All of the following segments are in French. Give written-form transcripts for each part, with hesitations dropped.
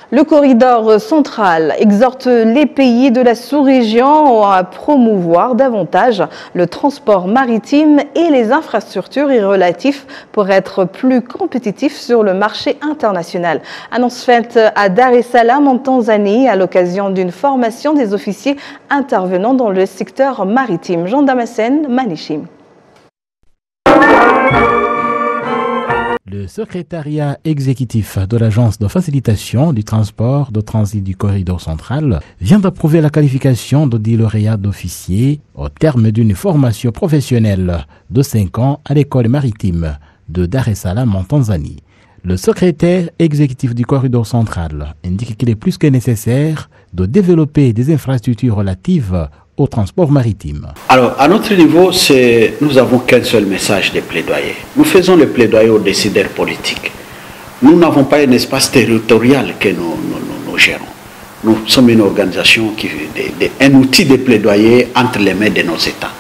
Le corridor central exhorte les pays de la sous-région à promouvoir davantage le transport maritime et les infrastructures y relatifs pour être plus compétitifs sur le marché international. Annonce faite à Dar es Salaam en Tanzanie à l'occasion d'une formation des officiers intervenant dans le secteur maritime. Jean Damascène, Manichim. Le secrétariat exécutif de l'Agence de facilitation du transport de transit du corridor central vient d'approuver la qualification de 10 lauréats d'officiers au terme d'une formation professionnelle de 5 ans à l'école maritime de Dar es Salaam en Tanzanie. Le secrétaire exécutif du corridor central indique qu'il est plus que nécessaire de développer des infrastructures relatives au transport maritime. Alors, à notre niveau, nous n'avons qu'un seul message de plaidoyer. Nous faisons le plaidoyer aux décideurs politiques. Nous n'avons pas un espace territorial que nous gérons. Nous sommes une organisation un outil de plaidoyer entre les mains de nos États.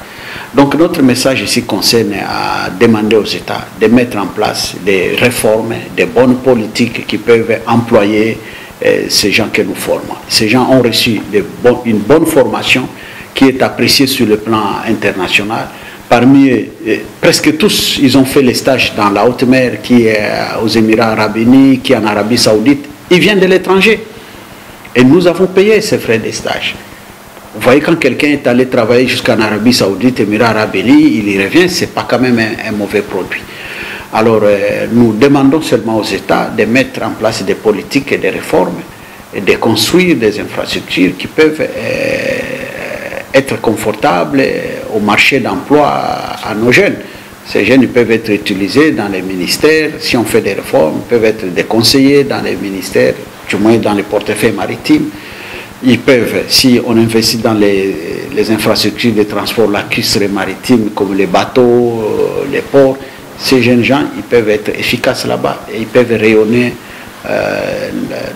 Donc, notre message ici concerne à demander aux États de mettre en place des réformes, des bonnes politiques qui peuvent employer ces gens que nous formons. Ces gens ont reçu une bonne formation qui est apprécié sur le plan international. Parmi eux, presque tous, ils ont fait les stages dans la haute mer, qui est aux Émirats arabes unis, qui est en Arabie saoudite. Ils viennent de l'étranger. Et nous avons payé ces frais de stage. Vous voyez, quand quelqu'un est allé travailler jusqu'en Arabie saoudite, Émirats arabes unis, il y revient, ce n'est pas quand même un mauvais produit. Alors, nous demandons seulement aux États de mettre en place des politiques et des réformes, et de construire des infrastructures qui peuvent être confortables au marché d'emploi à nos jeunes. Ces jeunes peuvent être utilisés dans les ministères, si on fait des réformes, peuvent être des conseillers dans les ministères, du moins dans les portefeuilles maritimes. Ils peuvent, si on investit dans les infrastructures de transport lacustres maritimes comme les bateaux, les ports, ces jeunes gens, ils peuvent être efficaces là-bas et ils peuvent rayonner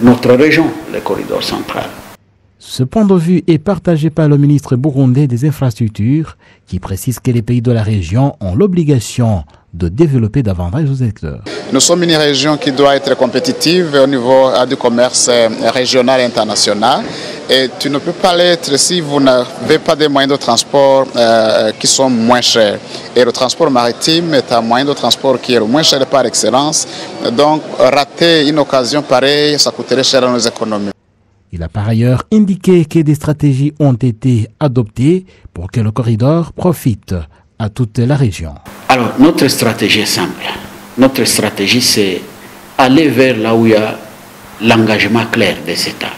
notre région, le corridor central. Ce point de vue est partagé par le ministre burundais des Infrastructures qui précise que les pays de la région ont l'obligation de développer davantage ce secteur. Nous sommes une région qui doit être compétitive au niveau du commerce régional et international. Et tu ne peux pas l'être si vous n'avez pas des moyens de transport qui sont moins chers. Et le transport maritime est un moyen de transport qui est le moins cher par excellence. Donc rater une occasion pareille, ça coûterait cher à nos économies. Il a par ailleurs indiqué que des stratégies ont été adoptées pour que le corridor profite à toute la région. Alors, notre stratégie est simple. Notre stratégie, c'est aller vers là où il y a l'engagement clair des États.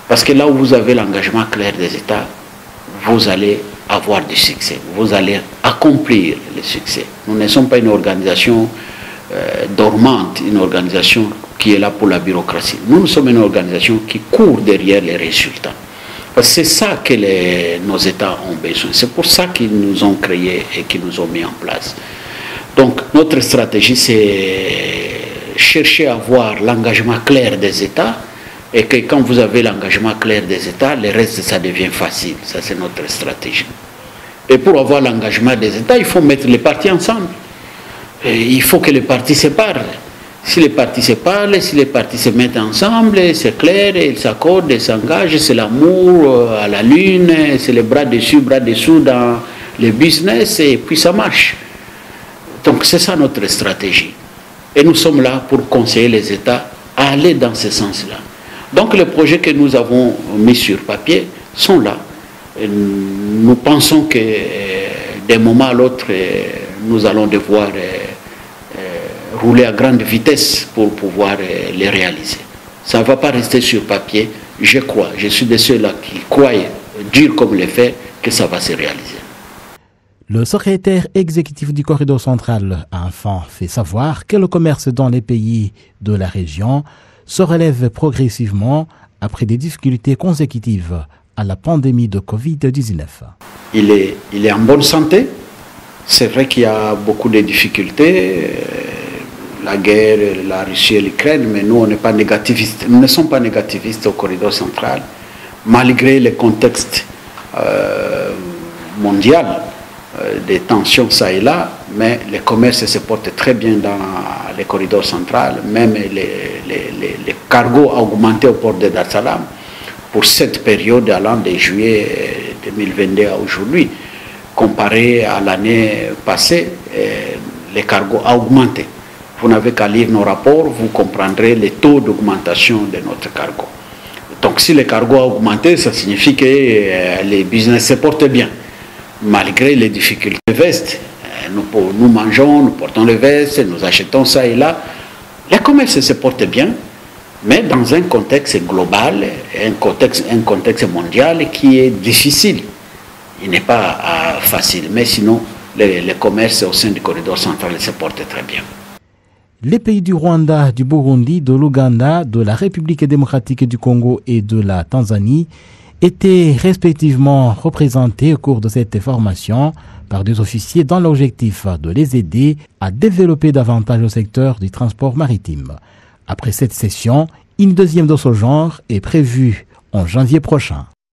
Parce que là où vous avez l'engagement clair des États, vous allez avoir du succès. Vous allez accomplir le succès. Nous ne sommes pas une organisation dormante, une organisation qui est là pour la bureaucratie. Nous sommes une organisation qui court derrière les résultats. Parce que c'est ça que nos États ont besoin. C'est pour ça qu'ils nous ont créés et qu'ils nous ont mis en place. Donc notre stratégie, c'est chercher à avoir l'engagement clair des États et que quand vous avez l'engagement clair des États, le reste, ça devient facile. Ça, c'est notre stratégie. Et pour avoir l'engagement des États, il faut mettre les partis ensemble. Et il faut que les partis se parlent. Si les partis se parlent, si les partis se mettent ensemble, c'est clair, ils s'accordent, ils s'engagent, c'est l'amour à la lune, c'est les bras dessus, bras dessous dans le business, et puis ça marche. Donc c'est ça notre stratégie. Et nous sommes là pour conseiller les États à aller dans ce sens-là. Donc les projets que nous avons mis sur papier sont là. Et nous pensons que d'un moment à l'autre, nous allons devoir rouler à grande vitesse pour pouvoir les réaliser. Ça ne va pas rester sur papier, je crois. Je suis de ceux-là qui croient, dur comme les faits, que ça va se réaliser. Le secrétaire exécutif du corridor central a enfin fait savoir que le commerce dans les pays de la région se relève progressivement après des difficultés consécutives à la pandémie de Covid-19. Il est en bonne santé. C'est vrai qu'il y a beaucoup de difficultés. La guerre, la Russie et l'Ukraine, mais nous, on n'est pas négativistes. Nous ne sommes pas négativistes au corridor central, malgré le contexte mondial des tensions ça et là, mais le commerce se porte très bien dans le corridor central, même les cargo a augmenté au port de Dar es Salaam pour cette période allant de juillet 2022 à aujourd'hui. Comparé à l'année passée, les cargos ont augmenté. Vous n'avez qu'à lire nos rapports, vous comprendrez les taux d'augmentation de notre cargo. Donc si les cargos ont augmenté, ça signifie que les business se portent bien. Malgré les difficultés vestes, nous mangeons, nous portons les vestes, nous achetons ça et là. Le commerce se porte bien, mais dans un contexte global, un contexte mondial qui est difficile. Il n'est pas facile, mais sinon, le commerce au sein du corridor central se porte très bien. Les pays du Rwanda, du Burundi, de l'Ouganda, de la République démocratique du Congo et de la Tanzanie étaient respectivement représentés au cours de cette formation par des officiers dans l'objectif de les aider à développer davantage le secteur du transport maritime. Après cette session, une deuxième de ce genre est prévue en janvier prochain.